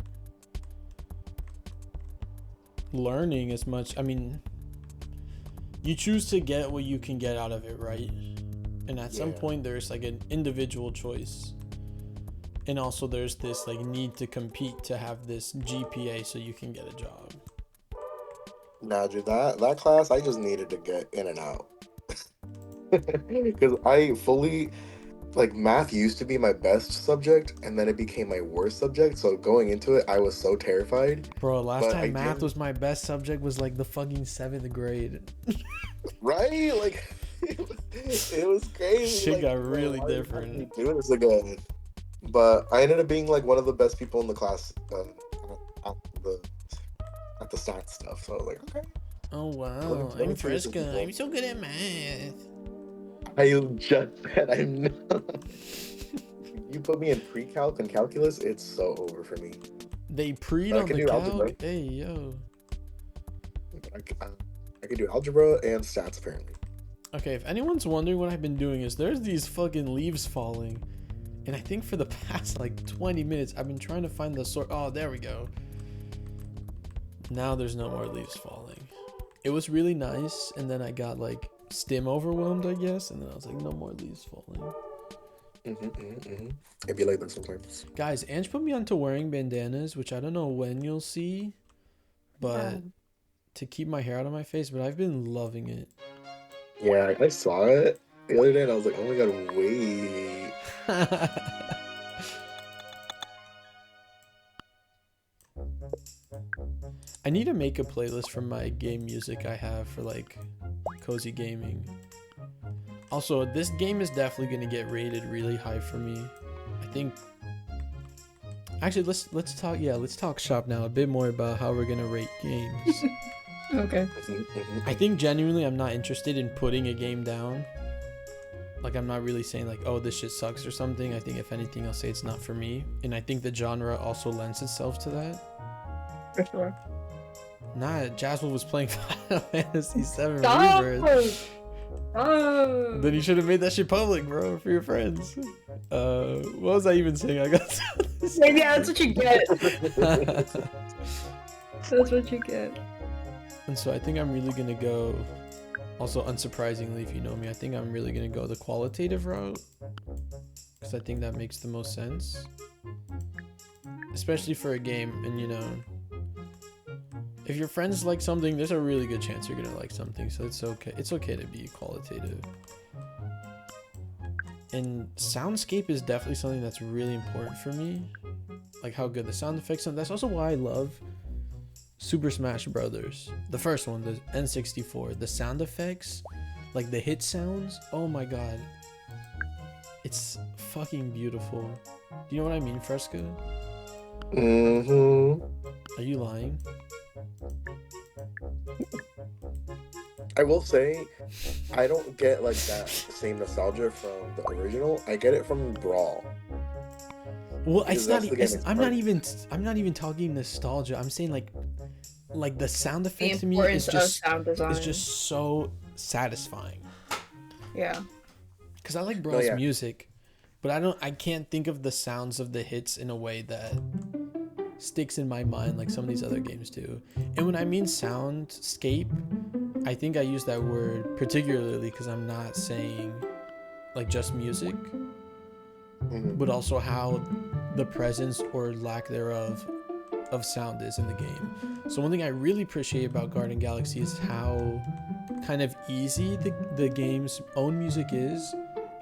learning as much. I mean, you choose to get what you can get out of it, right? And at some point there's like an individual choice, and also there's this like need to compete to have this GPA so you can get a job. Nah, dude, that class I just needed to get in and out. Because I fully, like, math used to be my best subject, and then it became my worst subject. So going into it, I was so terrified. Bro, last time math was my best subject was like the fucking 7th grade. Right? Like, it was crazy. Shit like, got really different. Why do this again? But I ended up being like one of the best people in the class at the science stuff. So I was like, okay. Oh wow, I'm Fresca. I'm so good at math. I just said I'm not. You put me in pre-calc and calculus, it's so over for me. They preed on the calc? Algebra. Hey, yo. I can do algebra and stats, apparently. Okay, if anyone's wondering what I've been doing is there's these fucking leaves falling. And I think for the past like 20 minutes, I've been trying to find the sort. Oh, there we go. Now there's no more leaves falling. It was really nice, and then I got like stim overwhelmed, I guess, and then I was like, no more leaves falling. It'd be like that sometimes. Guys, Ange put me onto wearing bandanas, which I don't know when you'll see, but to keep my hair out of my face, but I've been loving it. Yeah, I saw it the other day, and I was like, oh my god, wait. I need to make a playlist from my game music I have for like cozy gaming. Also, this game is definitely gonna get rated really high for me. I think. Actually, let's talk shop now a bit more about how we're gonna rate games. Okay. I think genuinely I'm not interested in putting a game down. Like, I'm not really saying like, oh, this shit sucks or something. I think if anything, I'll say it's not for me. And I think the genre also lends itself to that. For sure. Nah, Jasmine was playing Final Fantasy VII Rebirth. Oh. Then you should have made that shit public, bro, for your friends. What was I even saying? I got Maybe that's what you get. That's what you get. And so I think I'm really gonna go. Also, unsurprisingly, if you know me, I think I'm really gonna go the qualitative route, because I think that makes the most sense, especially for a game. And you know, if your friends like something, there's a really good chance you're gonna like something. So it's okay. It's okay to be qualitative. And soundscape is definitely something that's really important for me, like how good the sound effects are. That's also why I love Super Smash Brothers, the first one, the N64. The sound effects, like the hit sounds, oh my god, it's fucking beautiful. Do you know what I mean, Fresca? Are you lying? I will say, I don't get like that same nostalgia from the original. I get it from Brawl. Well, it's not. I'm not even talking nostalgia. I'm saying like the sound effects to me is just so satisfying. Yeah. Because I like Brawl's music, but I can't think of the sounds of the hits in a way that sticks in my mind like some of these other games do. And when I mean soundscape, I think I use that word particularly because I'm not saying like just music. but also how the presence or lack thereof of sound is in the game. So one thing I really appreciate about Garden Galaxy is how kind of easy the game's own music is.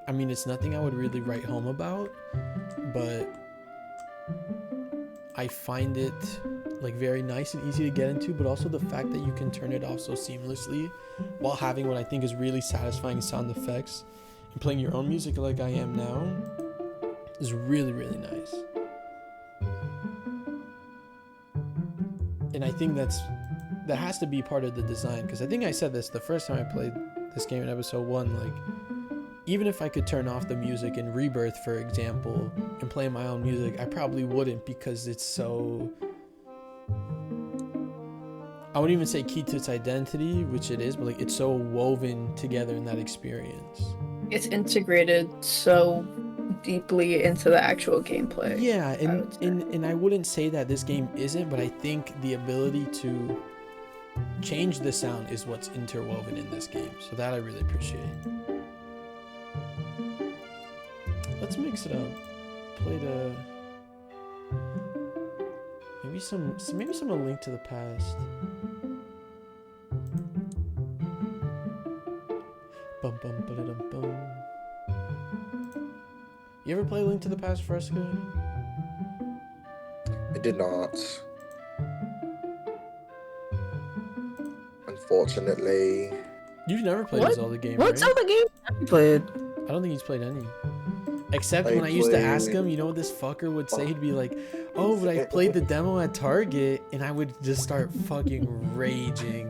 I mean, it's nothing I would really write home about, but I find it like very nice and easy to get into, but also the fact that you can turn it off so seamlessly while having what I think is really satisfying sound effects and playing your own music like I am now is really, really nice. And I think that has to be part of the design, because I think I said this the first time I played this game in episode 1, like, even if I could turn off the music in Rebirth, for example, and play my own music, I probably wouldn't, because it's so, I wouldn't even say key to its identity, which it is, but like it's so woven together in that experience. It's integrated so deeply into the actual gameplay. Yeah, and I wouldn't say that this game isn't, but I think the ability to change the sound is what's interwoven in this game. So that I really appreciate. Let's mix it up. Play the maybe some A Link to the Past. Bum bum ba-da-dum bum. You ever play Link to the Past, Fresco? I did not. Unfortunately. You've never played What? a Zelda game, What right? Zelda game have you played? I don't think he's played any. Except when I used to ask him, you know what this fucker would say? He'd be like, oh, but I played the demo at Target, and I would just start fucking raging.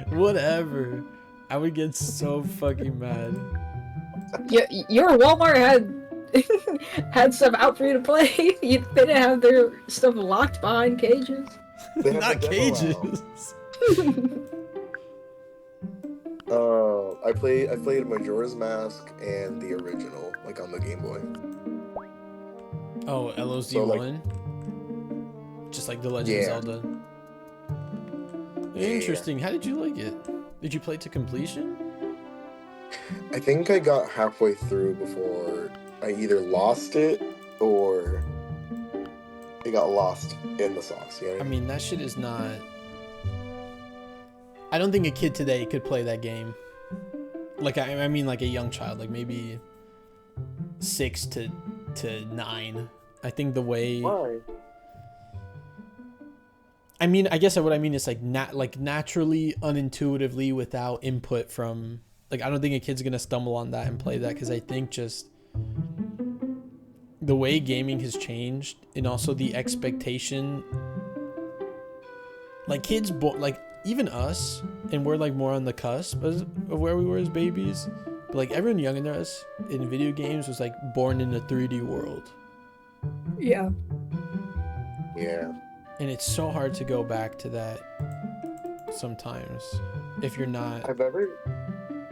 Whatever. I would get so fucking mad. Yeah, your Walmart had stuff out for you to play. They didn't have their stuff locked behind cages. Not cages. I played Majora's Mask and the original, like on the Game Boy. Oh, LOZ1? So, like, just like The Legend of Zelda. Interesting. How did you like it? Did you play it to completion? I think I got halfway through before I either lost it or it got lost in the sauce. You know what I mean, that shit is not... I don't think a kid today could play that game. Like, I mean, like a young child, like maybe 6 to 9. I think the way... Why? I mean, I guess what I mean is like naturally, unintuitively, without input from... Like, I don't think a kid's gonna stumble on that and play that, because I think just the way gaming has changed, and also the expectation, like kids, like even us, and we're like more on the cusp of where we were as babies, but like everyone younger than us in video games was like born in a 3D world. Yeah. Yeah. And it's so hard to go back to that sometimes if you're not... I've never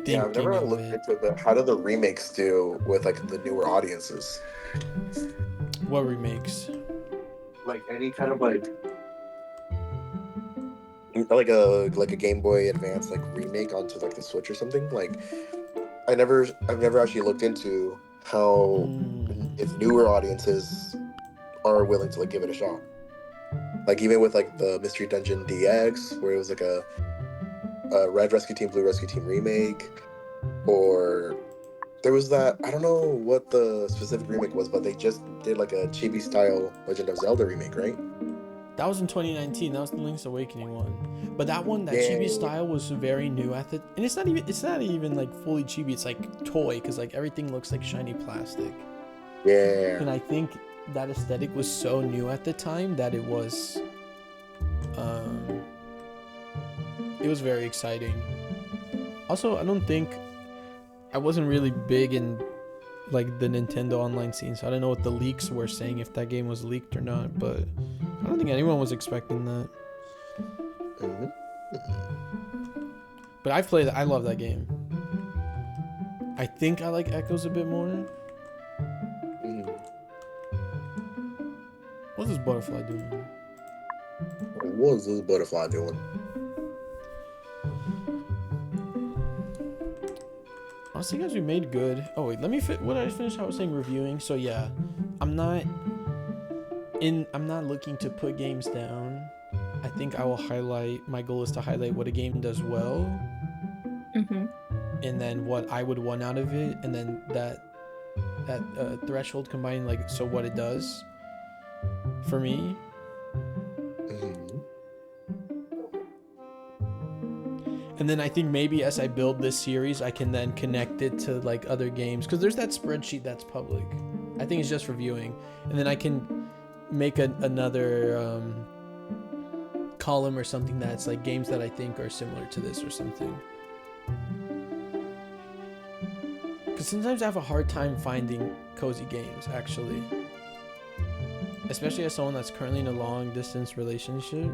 looked into how do the remakes do with like the newer audiences. What remakes? Like any kind of like a Game Boy Advance like remake onto like the Switch or something. Like I've never actually looked into how if newer audiences are willing to like give it a shot. Like even with like the Mystery Dungeon DX, where it was like a Red Rescue Team, Blue Rescue Team remake, or there was that, I don't know what the specific remake was, but they just did like a chibi style Legend of Zelda remake, right? That was in 2019. That was the Link's Awakening one. But that one, that chibi style was very new at the, and it's not even like fully chibi. It's like toy, because like everything looks like shiny plastic. Yeah. And I think that aesthetic was so new at the time that it was very exciting. Also, I wasn't really big in like the Nintendo online scene, so I don't know what the leaks were saying, if that game was leaked or not, but I don't think anyone was expecting that. But I've played it. I love that game. I think I like Echoes a bit more. What's this butterfly doing? What is this butterfly doing? honestly, guys, we made good. Oh wait, let me what did I finish? I was saying reviewing. So yeah, I'm not looking to put games down. I think I will highlight. My goal is to highlight what a game does well, and then what I would want out of it, and then that threshold combined, like, so what it does for me. And then I think maybe as I build this series, I can then connect it to like other games, because there's that spreadsheet that's public. I think it's just reviewing, and then I can make another column or something that's like games that I think are similar to this or something. Because sometimes I have a hard time finding cozy games, actually, especially as someone that's currently in a long distance relationship,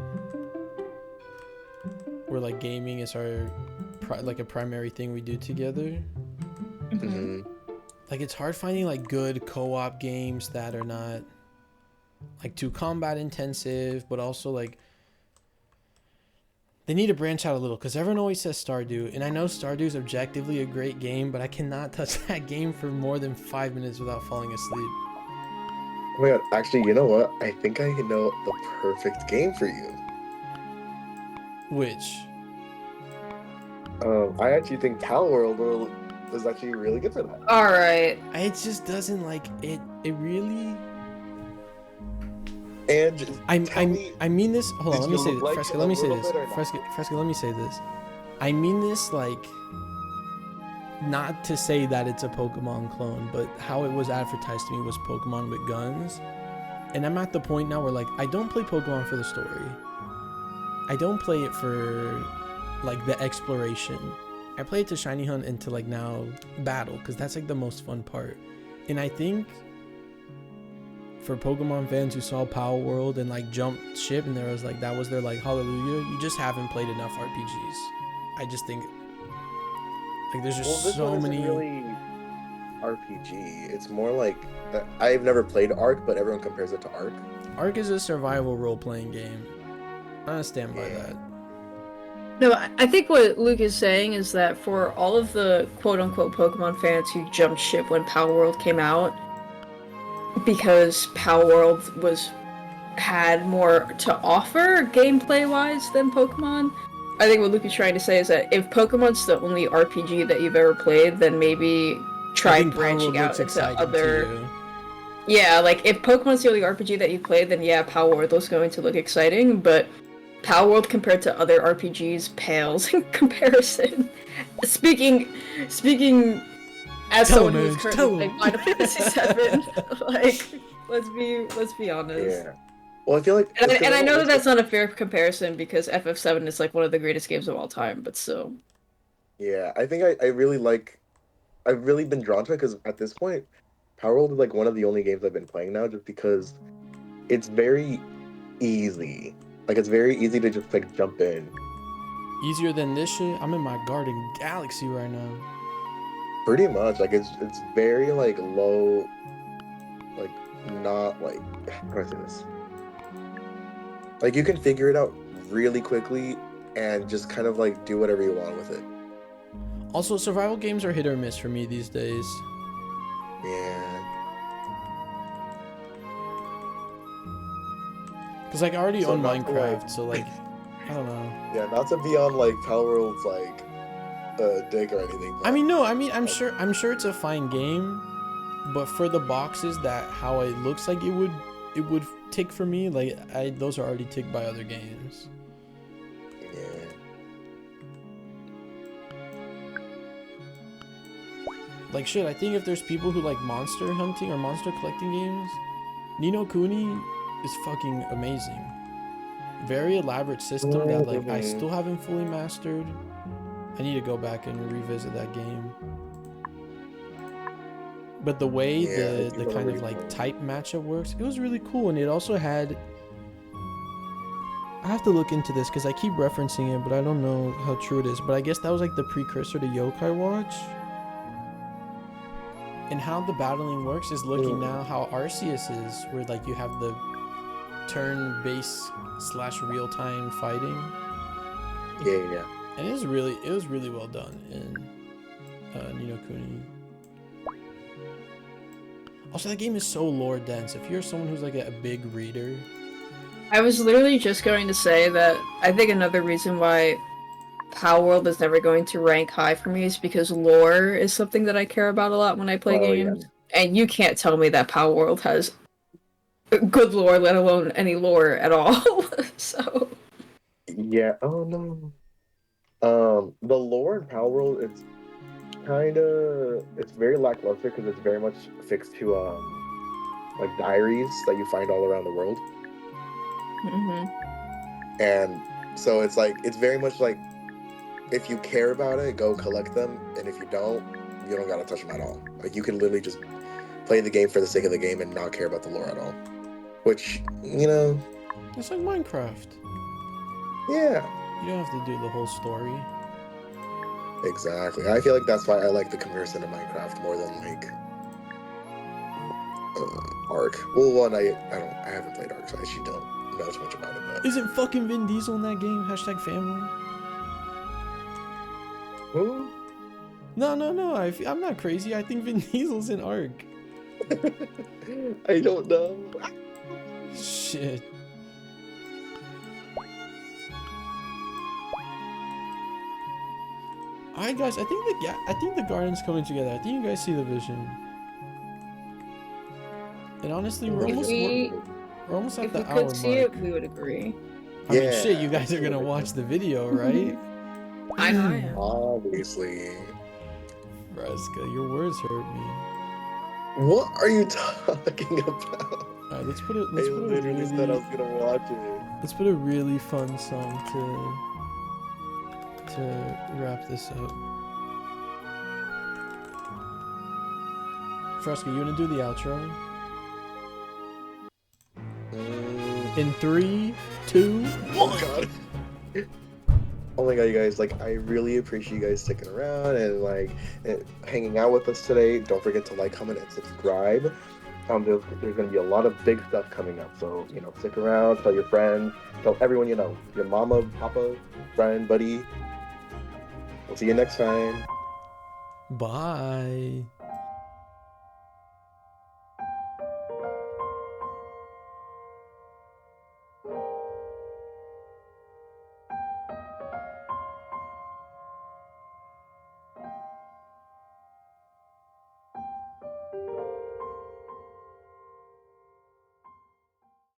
where like gaming is our like a primary thing we do together. Like it's hard finding like good co-op games that are not like too combat intensive, but also like they need to branch out a little, because everyone always says Stardew, and I know Stardew is objectively a great game, but I cannot touch that game for more than 5 minutes without falling asleep. Oh my god, actually, you know what? I think I know the perfect game for you. Which? I actually think Palworld is actually really good for that. Alright. It just doesn't like it. It really. And I mean this. Hold on, let me say this. Like Fresca, let me say this. Fresca, let me say this. I mean this like, not to say that it's a Pokemon clone, but how it was advertised to me was Pokemon with guns. And I'm at the point now where like I don't play Pokemon for the story. I don't play it for like the exploration. I play it to shiny hunt and to like now battle, because that's like the most fun part. And I think for Pokemon fans who saw Palworld and like jumped ship and there was like that was their like hallelujah, you just haven't played enough RPGs. I just think like there's just this so one isn't many really RPG. It's more like I've never played Ark, but everyone compares it to Ark. Ark is a survival role-playing game. I stand by that. No, I think what Luke is saying is that for all of the quote-unquote Pokemon fans who jumped ship when Palworld came out, because Palworld had more to offer gameplay-wise than Pokemon, I think what Luke is trying to say is that if Pokemon's the only RPG that you've ever played, then maybe try branching out into other... Yeah, like, if Pokemon's the only RPG that you played, then yeah, Palworld is going to look exciting, but Palworld compared to other RPGs pales in comparison. Speaking as someone who's currently playing Final Fantasy VII, like, let's be honest. Yeah. Well, I feel like, and I know that's not a fair comparison because FF7 is like one of the greatest games of all time, but still. Yeah, I think I've really been drawn to it because at this point, Palworld is like one of the only games I've been playing now, just because it's very easy. Like, it's very easy to just like jump in. Easier than this shit? I'm in my Garden Galaxy right now. Pretty much, like it's very like low, like not like how do I say this? Like you can figure it out really quickly and just kind of like do whatever you want with it. Also, survival games are hit or miss for me these days. Yeah. Cause like I already own Minecraft, so like I don't know. Yeah, not to be on like Palworld's like dig or anything. I mean, no, I mean I'm sure it's a fine game, but for the boxes that how it looks like it would tick for me, like those are already ticked by other games. Yeah. Like shit, I think if there's people who like monster hunting or monster collecting games, Ni no Kuni is fucking amazing. Very elaborate system that like I still haven't fully mastered. I need to go back and revisit that game. But the way the kind of like type matchup works, it was really cool, and it also had. I have to look into this because I keep referencing it, but I don't know how true it is. But I guess that was like the precursor to Yokai Watch. And how the battling works is looking now how Arceus is, where like you have the turn-based / real-time fighting. Yeah. And it was really well done. And Ni no Kuni. Also, that game is so lore dense. If you're someone who's like a big reader, I was literally just going to say that I think another reason why Power World is never going to rank high for me is because lore is something that I care about a lot when I play games. And you can't tell me that Power World has good lore, let alone any lore at all. So Yeah. Oh no. The lore in Power World, it's very lackluster because it's very much fixed to like diaries that you find all around the world. And so it's very much like if you care about it, go collect them, and if you don't gotta touch them at all. Like you can literally just play the game for the sake of the game and not care about the lore at all. Which, it's like Minecraft. Yeah. You don't have to do the whole story. Exactly. I feel like that's why I like the comparison to Minecraft more than like Ark. Well, one I haven't played Ark, so I actually don't know too much about it. But isn't fucking Vin Diesel in that game? Hashtag family. who? No. I'm not crazy. I think Vin Diesel's in Ark. I don't know. Shit. Alright, guys. I think the garden's coming together. I think you guys see the vision. And honestly, we're almost at the hour mark. If we could see it, we would agree. I mean, shit, you guys are gonna watch the video, right? I know I am. Obviously. Fresca, your words hurt me. What are you talking about? Alright, let's put I literally said I was gonna watch it. Let's put a really fun song to wrap this up. Fresca, you wanna do the outro? In 3, 2, 1. Oh god. Oh my god, you guys, like, I really appreciate you guys sticking around and hanging out with us today. Don't forget to like, comment, and subscribe. There's gonna be a lot of big stuff coming up, so stick around, tell your friends, tell everyone you know, your mama, papa, friend, buddy. We'll see you next time. Bye.